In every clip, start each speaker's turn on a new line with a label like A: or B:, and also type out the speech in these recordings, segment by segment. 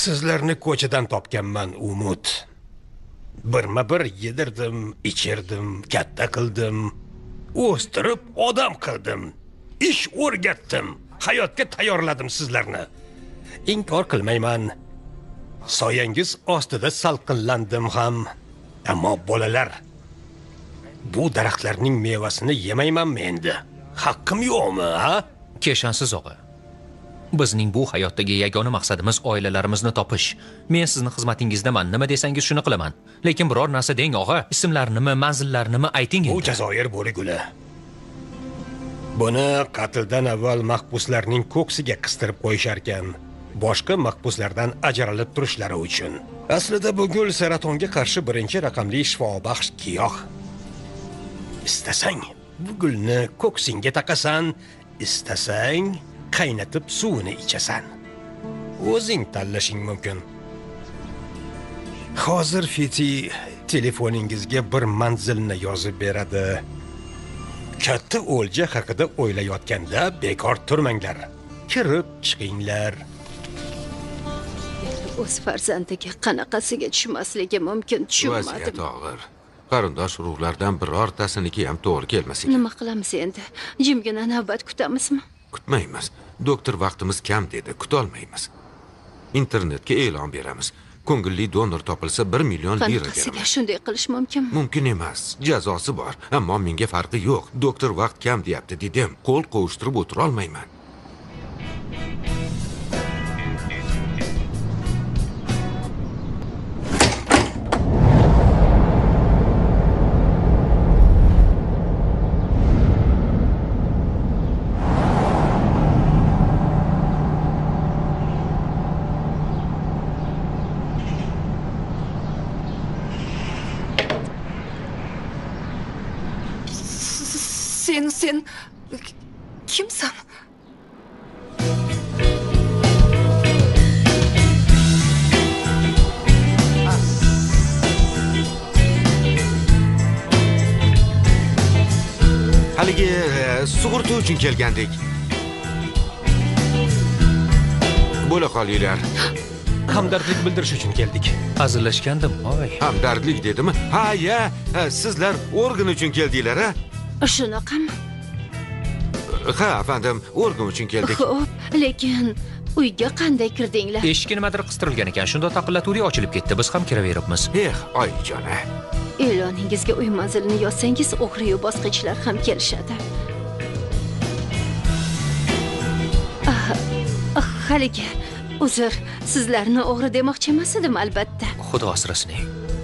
A: Sizlarni ko'chadan topganman, Umut. Birma-bir yedirdim, ichirdim, katta qildim, o'stirib odam qildim, ish o'rgatdim, hayotga tayyorladim sizlarni. Inkor qilmayman. Soyangiz ostida salqinlandim ham. Ammo bolalar, bu daraxtlarning mevasini yemaymanmi endi? Haqqim yo'qmi, ha?
B: Keshansiz og'a. Bizning bu hayotdagi yagona maqsadimiz oilalarimizni topish. Men sizni xizmatingizdaman, nima desangiz shuni qilaman. Lekin biror narsa deng og'a, ismlarnimi, manzillarnimi ayting
A: Bu
B: endi.
A: Jazoir bo'liguli. Buni qatldan avval mahbuslarning ko'ksiga qistirib qo'yishar ekan. Boshqa mahbuslardan ajralib turishlari uchun. Aslida bu gul saratonga qarshi birinchi raqamli shifobaxsh giyoh. Istasang, bu gulni ko'ksingga taqasan, istasang qaynatib suvini ichasan. O'zing tanlashing mumkin. Hozir Fiti telefoningizga bir manzilni yozib beradi. Katta o'lja haqida o'ylayotganda bekor turmanglar. Kirib chiqinglar.
C: O'z farzandiga qanaqasiga tushmasligi mumkin, tushunmadim.
D: Vaziyat og'ir. Qarindosh urug'lardan birortasiniki ham to'g'ri kelmasin.
C: Nima qilamiz endi? Jimgina navbat kutamizmi?
D: Kutmaymiz. Doktor vaqtimiz kam dedi, kutolmaymiz. Internetga e'lon beramiz. Ko'ngilli donor topilsa 1 million lira
C: Qanaqasiga
D: beramiz.
C: shunday qilish mumkinmi?
D: Mumkin emas. Jazosi bor. Ammo menga farqi yo'q. Doktor vaqt kam deyapti dedim. Qo'l qovushtirib o'tira olmayman.
E: Sen kimsan?
D: Haligi sug'urta uchun kelgandik. Bo'la qolinglar.
A: Hamdardlik bildirish uchun keldik.
B: Hazillashgandim, oy.
D: Hamdardlik dedimi? Ha, ya, sizlar organ uchun keldinglar, ha?
C: Shunaqami?
D: Ha, afandim, organ uchun keldik.
C: Xo'p, lekin uyga qanday kirdinglar?
B: Eshikka nimadir qistirilgan ekan, shunda taqillatuvli ochilib ketdi. Biz ham kiraveribmiz.
D: Oyijon.
C: E'loningizga uy manzilini yozsangiz, o'g'ri-yu bosqinchilar ham kelishadi. Haligi, uzr, sizlarni o'g'ri demoqchi emas edim, albatta.
B: Xudo asrasin.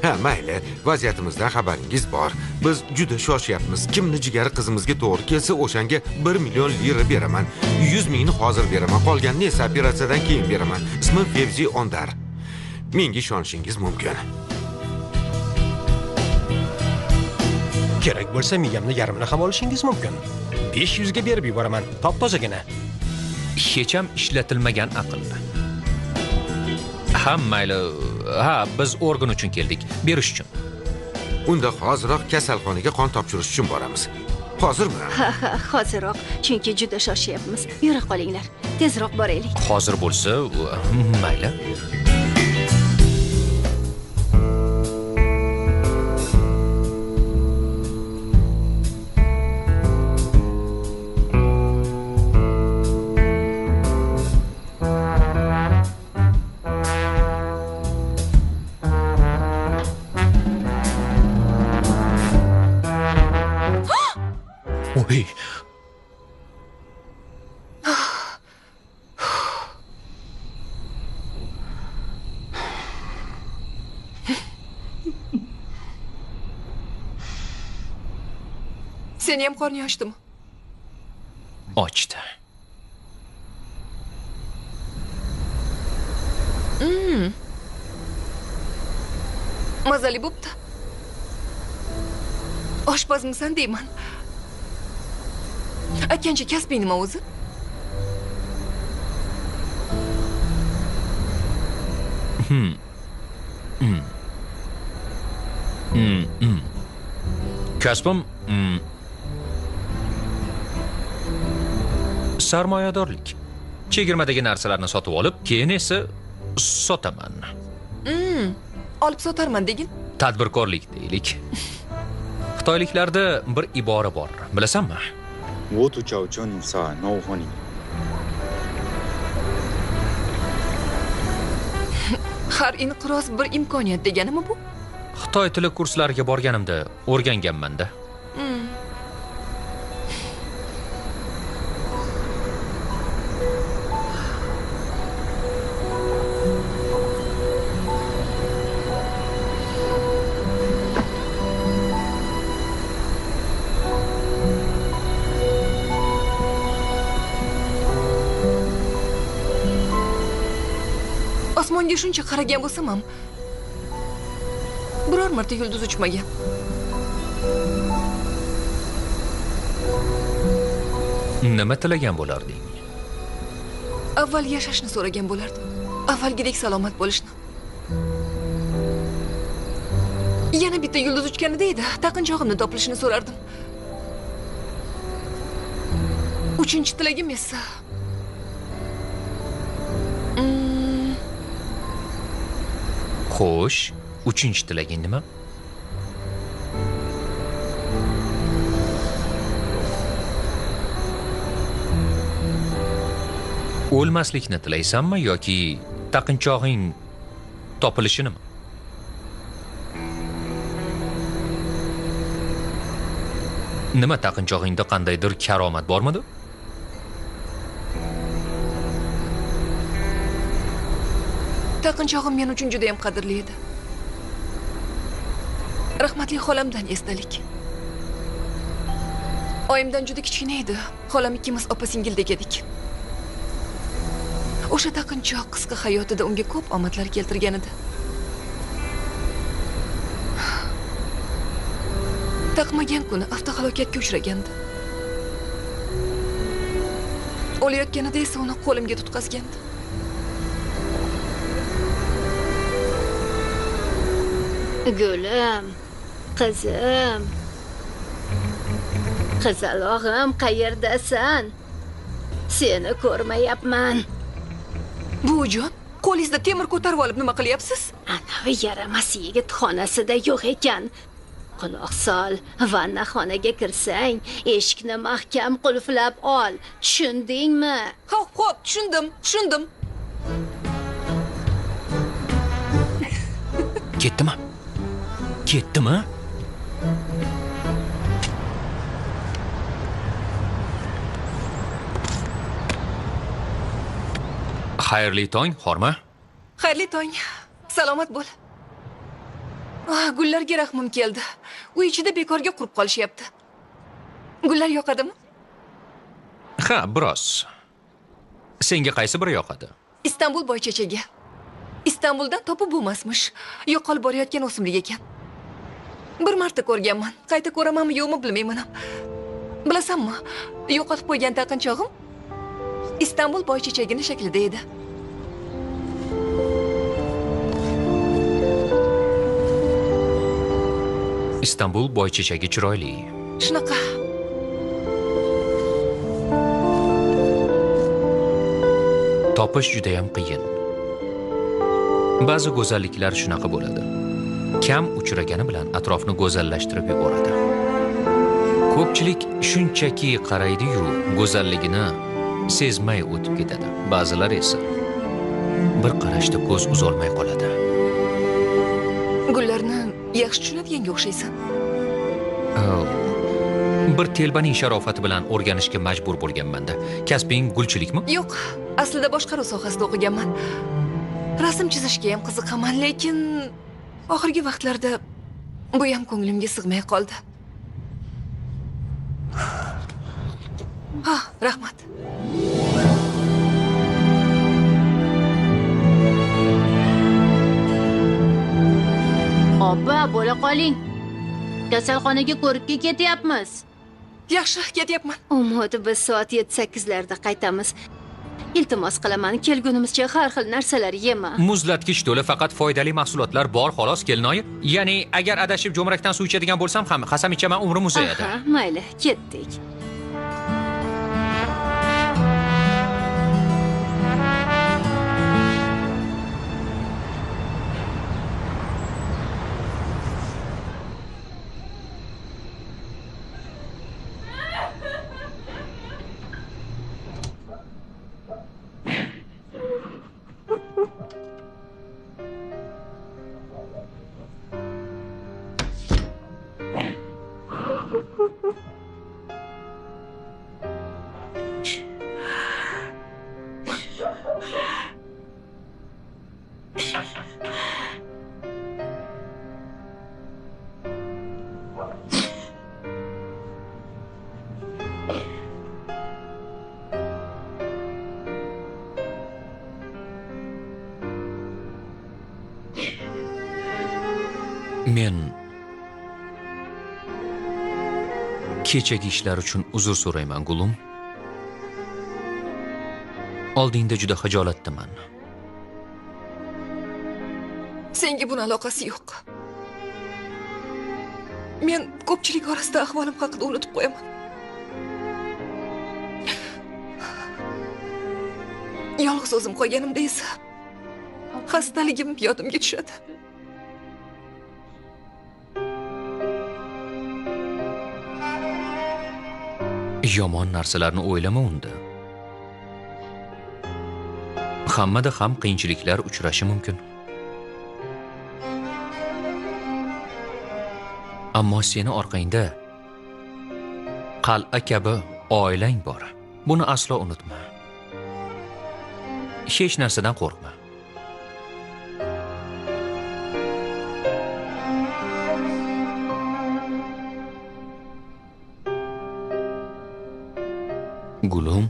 D: Ha, mayli, vaziyatimizdan xabaringiz bor. Biz juda shoshyapmiz. Kimni jigari qizimizga to'g'ri kelsa, o'shanga 1 million lira beraman. 100 mingni hozir beraman, qolganini esa operatsiyadan keyin beraman. Ismim Fevzi Ondar. Menga ishonishingiz mumkin.
A: Kerak bo'lsa miyamni yarmini ham olishingiz mumkin. 500 ga berib yuboraman, top-tozagina.
B: Hech ham ishlatilmagan aql. Ha, mayli. Ha, biz organ uchun keldik, berish uchun.
D: Unda hoziroq kasalxonaga qon topshirish uchun boramiz. Hozirmi?
C: Ha, hoziroq, chunki juda shoshyapmiz. Yura qolinglar, tezroq boraylik.
B: Hozir bo'lsa, mayli. Oy.
E: Seni ham qorning ochdimi?
B: Ochdi.
E: Mazali bo'pti. Oshpazmisan deyman. Aytgancha kasbing nima o'zi?
B: Kasbim sarmoyadorlik. Chegirmadagi narsalarni sotib olib, keyin esa Sotaman.
E: Olib sotarman degin.
B: Tadbirkorlik deylik. Xitoyliklarda bir ibora bor, bilasanmi?
F: 我都叫叫你啥恼火你。
E: Har inqiroz bir imkoniyat deganimi bu?
B: Xitoy tili kurslariga borganimda o'rganganman-da.
E: Osmonga shuncha qaragan bo'lsam ham biror marta yulduz uchmagan.
B: Nima tilagan bo'larding?
E: Avval yashashni so'ragan bo'lardim. Avvalgidek salomat bo'lishni. Yana bitta yulduz uchganida edi, taqinchog'imni topilishini so'rardim. Uchinchi tilagim esa
B: Xo'sh, uchinchi tilaging nima? O'lmaslikni tilaysanmi yoki taqinchog'ing topilishini? Nima taqinchog'ingda qandaydir karomat bormidi?
E: taqinchog'im men uchun juda ham qadrli edi. Rahmatli xolamdan esdalik. Oyimdan juda kichkina edi. Xolam ikkimiz opa-singildek edik. O'sha taqinchoq qisqa hayotida unga ko'p omadlar keltirgan edi. Taqmagan kuni avtohalokatga uchragandi. O'layotganida esa uni qo'limga tutqazgandi.
C: Gulim, qizim. Qizalog'im, qayerdasan? Seni ko'rmayapman.
E: Buvijon, qo'lingizda temir ko'tarib olib nima qilyapsiz?
C: Anavi yaramas yigit xonasida yo'q ekan. Quloq sol, vannaxonaga kirsang, eshikni mahkam qulflab ol. Tushundingmi?
E: Xo'p, tushundim.
B: Ketdimi? Xayrli tong, Xorma.
E: Xayrli tong. Salomat bo'l. Gullarga rahmim keldi. Uy ichida bekorga qurib qolishyapti. Gullar yoqadimi?
B: Ha, biroz. Senga qaysi biri yoqadi?
E: Istanbul boychechagi. Istanbuldan topib bo'lmasmish. Yo'qolib borayotgan o'simlik ekan. Bir marta ko'rganman. Qayta ko'ramanmi yo'qmi bilmayman ham. Bilasanmi, yo'qotib qo'ygan taqinchog'im Istanbul boychechagini shaklida edi.
B: Istanbul boychechagi chiroyli.
E: Shunaqa.
B: Topish juda ham qiyin. Ba'zi go'zalliklar shunaqa bo'ladi. Kam uchragani bilan atrofni go'zallashtirib yuboradi. Ko'pchilik shunchaki qaraydi-yu, go'zalligini sezmay o'tib ketadi. Ba'zilar esa bir qarashda ko'z uzolmay qoladi.
E: Gullarni yaxshi tushunadiga o'xshaysan.
B: Bir telbaning sharofati bilan o'rganishga majbur bo'lganman-da. Kasbing gulchilikmi?
E: Yo'q, aslida boshqaruv sohasida o'qiganman. Rasm chizishga ham qiziqaman, lekin oxirgi vaqtlarda bu ham ko'nglimga sig'may qoldi. Rahmat.
C: Opa, bo'la qoling. Kasalxonaga ko'rikka ketyapmiz.
E: Yaxshi, ketyapman.
C: Umid biz soat 7-8larda qaytamiz. Iltimos qilaman, kelgunimizcha har xil narsalar yema.
B: Muzlatkich to'la faqat foydali mahsulotlar bor, xolos, kelinoyi. Ya'ni agar adashib jo'mrakdan suv ichadigan bo'lsam ham qasam ichaman, umrim uzayadi.
C: Aha, mayli, ketdik.
B: Men kechagi ishlar uchun uzr so'rayman, Gulum. Oldingda juda xijolatdaman.
E: Senga buni aloqasi yo'q. Men ko'pchilik orasida ahvolim haqida unutib qo'yaman. Yolg'iz o'zim qolganimda esa xastaligim yodimga tushadi.
B: Yomon narsalarni o'ylama unda. Hammada ham qiyinchiliklar uchrashi mumkin. Ammo seni orqangda qal'a kabi oilang bor. Buni aslo unutma. Hech narsadan qo'rqma. Gulum,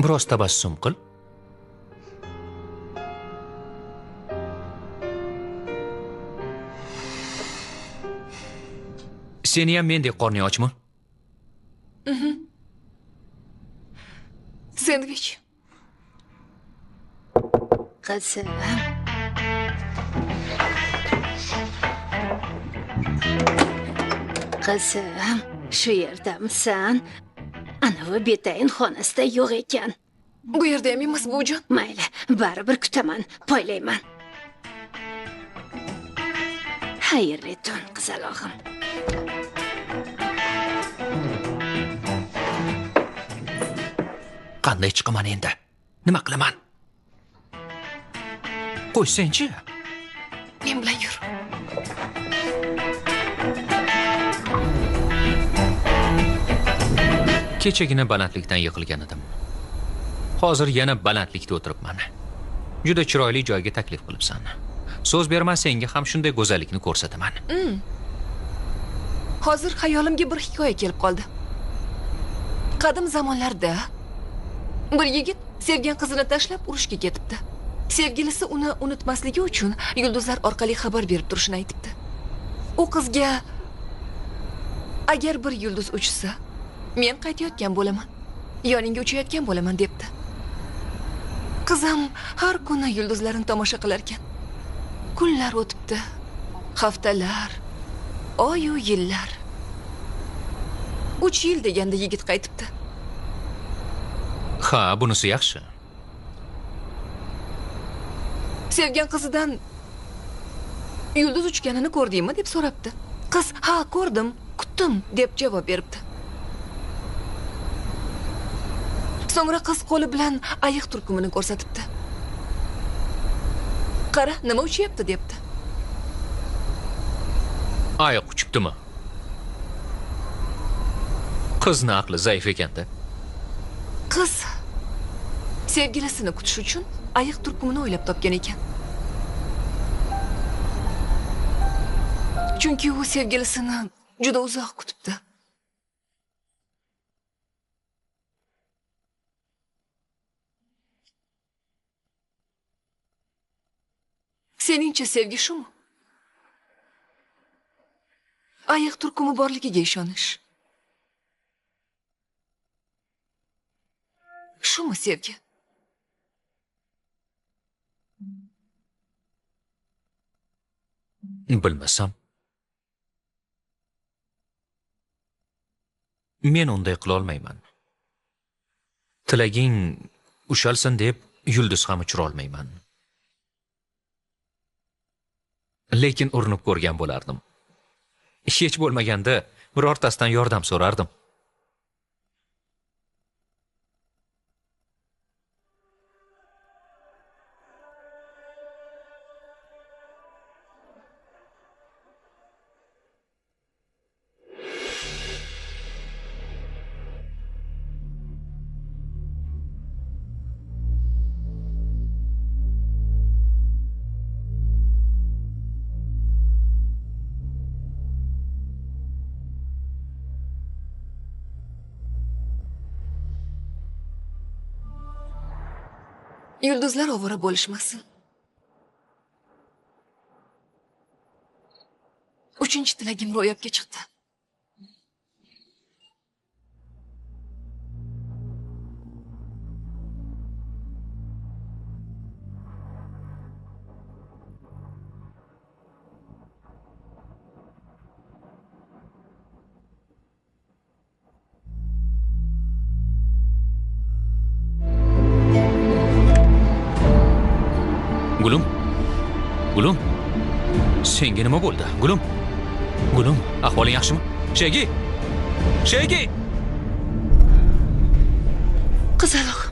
B: biroz tabassum qil. Seni ham mendek qorning ochmi?
E: Sendvich.
C: Qizim. Qizim, shu yerdamisan? Anavi betayin xonasida yo'q ekan.
E: Bu yerda ham emas, buvijon.
C: Mayli, baribir kutaman, poylayman. Xayrli tun, qizalog'im.
B: Qanday chiqaman endi? Nima qilaman? Qo'ysenchi.
E: Men bilan yur.
B: Kechagina balandlikdan yiqilgan edim. Hozir yana balandlikda o'tiribman. Juda chiroyli joyga taklif qilibsan. So'z berman, senga ham shunday go'zallikni ko'rsataman.
E: Hozir xayolimga bir hikoya kelib qoldi. Qadim zamonlarda bir yigit sevgan qizini tashlab urushga ketibdi. Sevgilisi uni unutmasligi uchun yulduzlar orqali xabar berib turishini aytibdi. U qizga agar bir yulduz uchsa, men qaytayotgan bo'laman, yoningga uchayotgan bo'laman debdi. Qizim har kuni yulduzlarni tomosha qilar ekan. Kunlar o'tibdi, haftalar, oy-u yillar. 3 yil deganda yigit qaytibdi.
B: Ha, bunisi yaxshi.
E: Sevgan qizidan yulduz uchganini ko'rdingmi deb so'rabdi. Qiz, "Ha, ko'rdim, kutdim" deb javob beribdi. So'ngra qiz qo'li bilan ayiq turkumini ko'rsatibdi. "Qara, nima uchyapti" debdi.
B: Ayiq uchibdimi? Qizning aqli zaif ekanda.
E: Qiz sevgilisini kutish uchun ayiq turkumini o'ylab topgan ekan. Chunki u sevgilisini juda uzoq kutibdi. Seningcha sevgi shumi? Ayiq turkumi borligiga ishonish. Shumi sevgi?
B: Bilmasam. Men unday qila olmayman. Tilaging ushalsin deb yulduz ham uchira olmayman. Lekin urinib ko'rgan bo'lardim. Hech bo'lmaganda birortasidan yordam so'rardim.
E: Yulduzlar ovora bo'lishmasin. 3 tilagim ro'yobga chiqdi.
B: Gulum. Gulum. Senga nima bo'ldi? Gulum. Gulum, ahvoling yaxshimi? Shegi. Shegi.
C: Qizaloqim.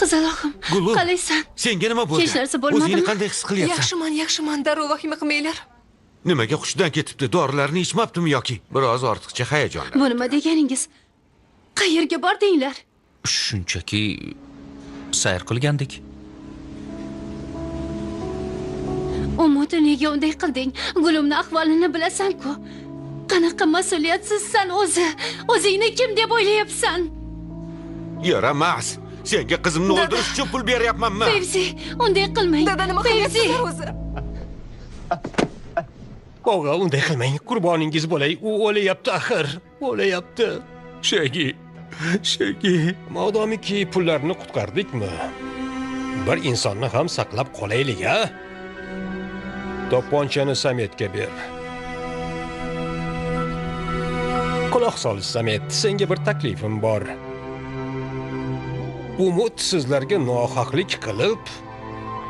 C: Qizaloqim,
D: Gulum.
C: qalaysan?
D: Senga nima bo'ldi?
C: Hech narsa bo'lmadimi?
D: O'zingni qanday his qilyapsan?
E: Yaxshiman, darrov vahima qilmanglar.
D: Nimaga hushdan ketibdi? Dorilarni ichmabdimi yoki? Biroz ortiqcha hayajonda.
C: Bu nima deganingiz? Qayerga bordinglar?
B: Shunchaki sayr qilgandik.
C: Umid, nega unday qilding? Gulimni ahvolini bilasan-ku. Qanaqa mas'uliyatsizsan o'zi? O'zingni kim deb o'ylayapsan?
D: Yaramas. Senga qizimni o'ldirish uchun pul beryapmanmi?
C: Fevzi, unday qilmang.
E: Dada, nima qilyapsizlar o'zi?
A: O'g'a, unday qilmang. Qurboningiz bo'lay. U o'layapti axir. O'layapti.
B: Shegi. Shegi.
A: Modomiki pullarni qutqardikmi? Bir insonni ham saqlab qolaylik-a? To'pponchani Sametga ber. Quloq sol, Samet, senga bir taklifim bor. Umid sizlarga nohaqlik qilib,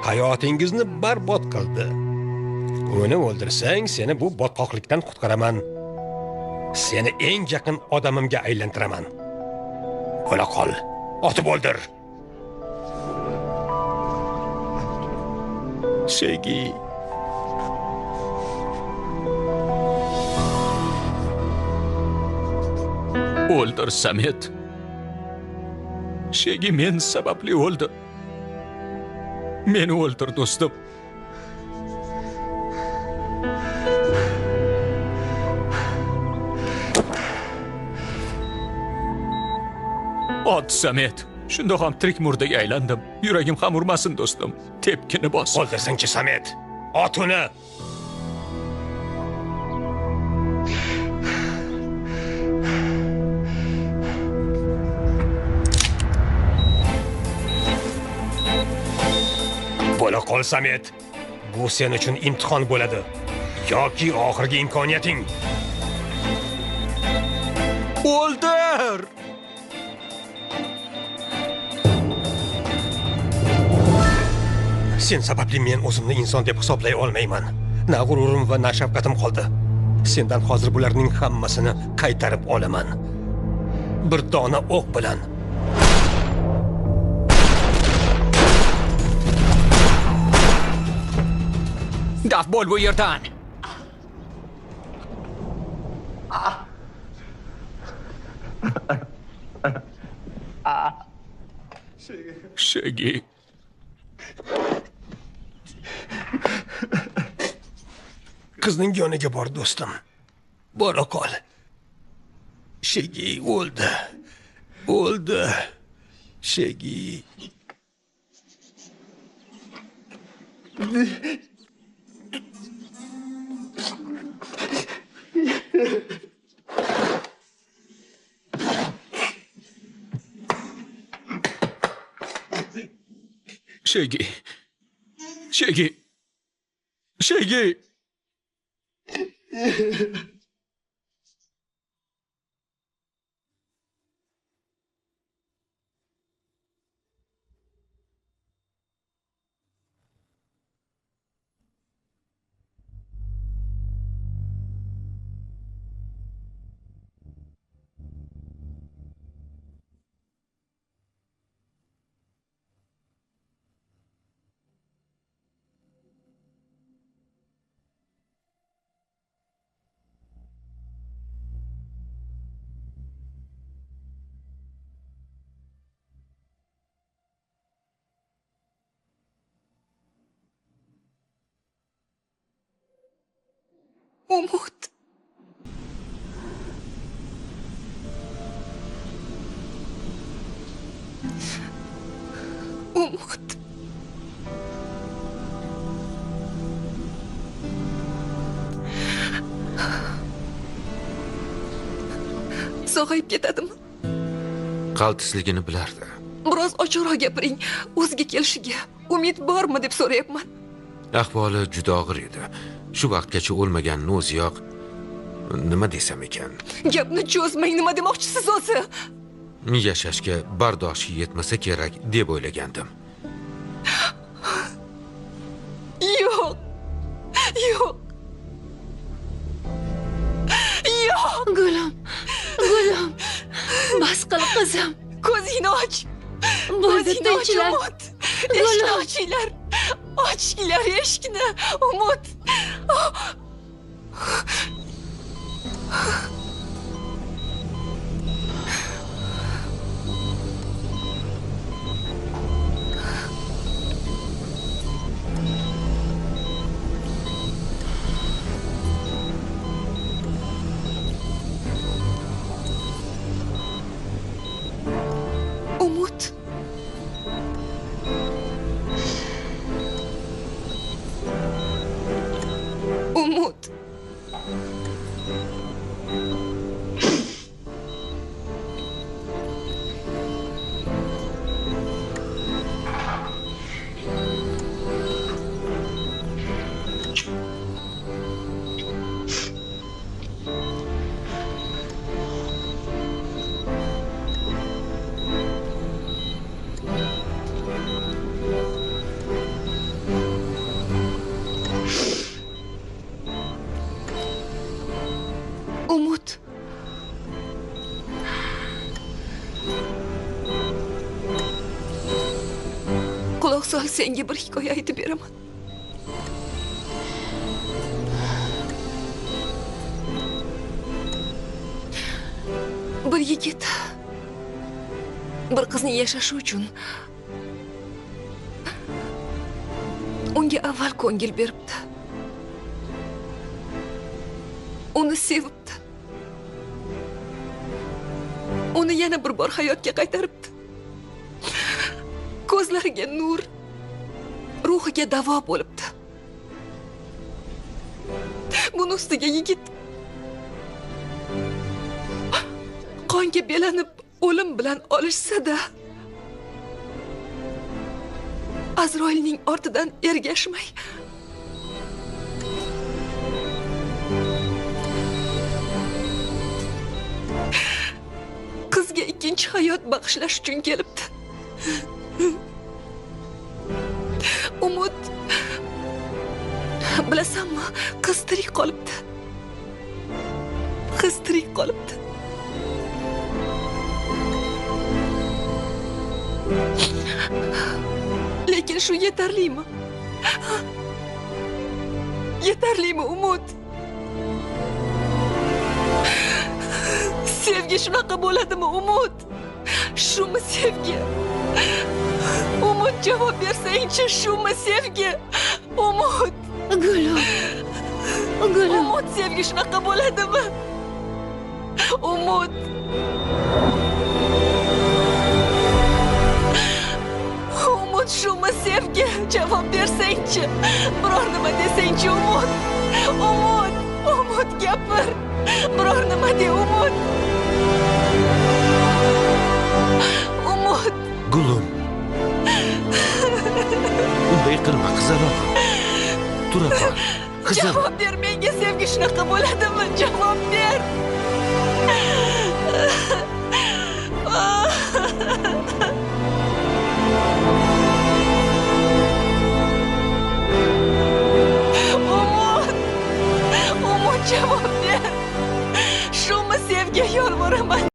A: hayotingizni barbod qildi. Uni o'ldirsang, seni bu botqoqlikdan qutqaraman. Seni eng yaqin odamimga aylantiraman. O'la qol. Otib o'ldir. Shegi.
B: O'ldir, Samet. Shegi men sababli o'ldi. Meni o'ldir, do'stim. Ot, Samet. Shundoq ham tirik murdaga aylandim. Yuragim ham urmasin, do'stim. Tepkini bos.
A: O'ldirsangchi, Samet. Ot uni. Bo'la qol, Samet. Bu sen uchun imtihon bo'ladi. Yoki oxirgi imkoniyating.
B: O'ldir!
A: Sen sababli men o'zimni inson deb hisoblay olmayman. Na g'ururim va na shafqatim qoldi. Sendan hozir bularning hammasini qaytarib olaman. Bir dona o'q bilan.
B: Daf bo'l bu yerdan. Shegi.
A: Qizning yoniga bor, do'stim. Bora qol. Shegi o'ldi. O'ldi. Shegi.
B: Shegi. Shegi. Shegi.
E: Umid. sog'ayib ketadimi?
D: Qaltisligini bilardi.
E: Biroz ochiqroq gapiring. O'ziga kelishiga umid bormi deb so'rayapman.
D: Ahvoli juda og'ir edi. Shu vaqtgacha o'lmaganini o'ziyoq nima desam ekan?
E: Gapni cho'zmang, nima demoqchisiz o'zi?
D: Yashashga bardoshi yetmasa kerak deb o'ylagandim.
E: Yo'q. Yo'q. Yo'q.
C: Gulim, bas qil qizim.
E: Ko'zingni och.
C: Bo'ldi,
E: Ko'zingni och,
C: tinchlan.
E: Umut. Eshikni ochinglar. Ochinglar eshikni, Umut. Umut. Umut. Umut. Quloq sol, senga bir hikoya aytib beraman. Bir yigit bir qizni yashashi uchun unga avval ko'ngil beribdi. Uni sevibdi. Uni yana bir bor hayotga qaytaribdi. Ko'zlariga nur, ruhiga davo bo'libdi. Buni ustiga yigit qonga belanib o'lim bilan olishsa-da, Azroilning ortidan ergashmay qizga ikkinchi hayot bag'ishlash uchun kelibdi. Umut, bilasanmi, qiz tirik qolibdi. Qiz tirik qolibdi. Lekin shu yetarlimi? Yetarlimi, Umut? Sevgi shunaqa bo'ladimi, Umut? Shumi sevgi? Umut, javob bersang-chi, shumi sevgi? Umut.
C: Gulim.
E: Umut, sevgi shunaqa bo'ladimi? Umut. Umut, shumi sevgi? Javob bersang-chi. Biror nima desang-chi, Umut. Umut, Umut gapir. Biror nima de, Umut. Umut.
D: Gulim. Unday qilma, qizaloq. Tura qol. Qizim.
E: Javob ber, menga sevgi shunaqa bo'ladimi? Javob ber. Umut, javob ber. Shumi sevgi, yolvoraman,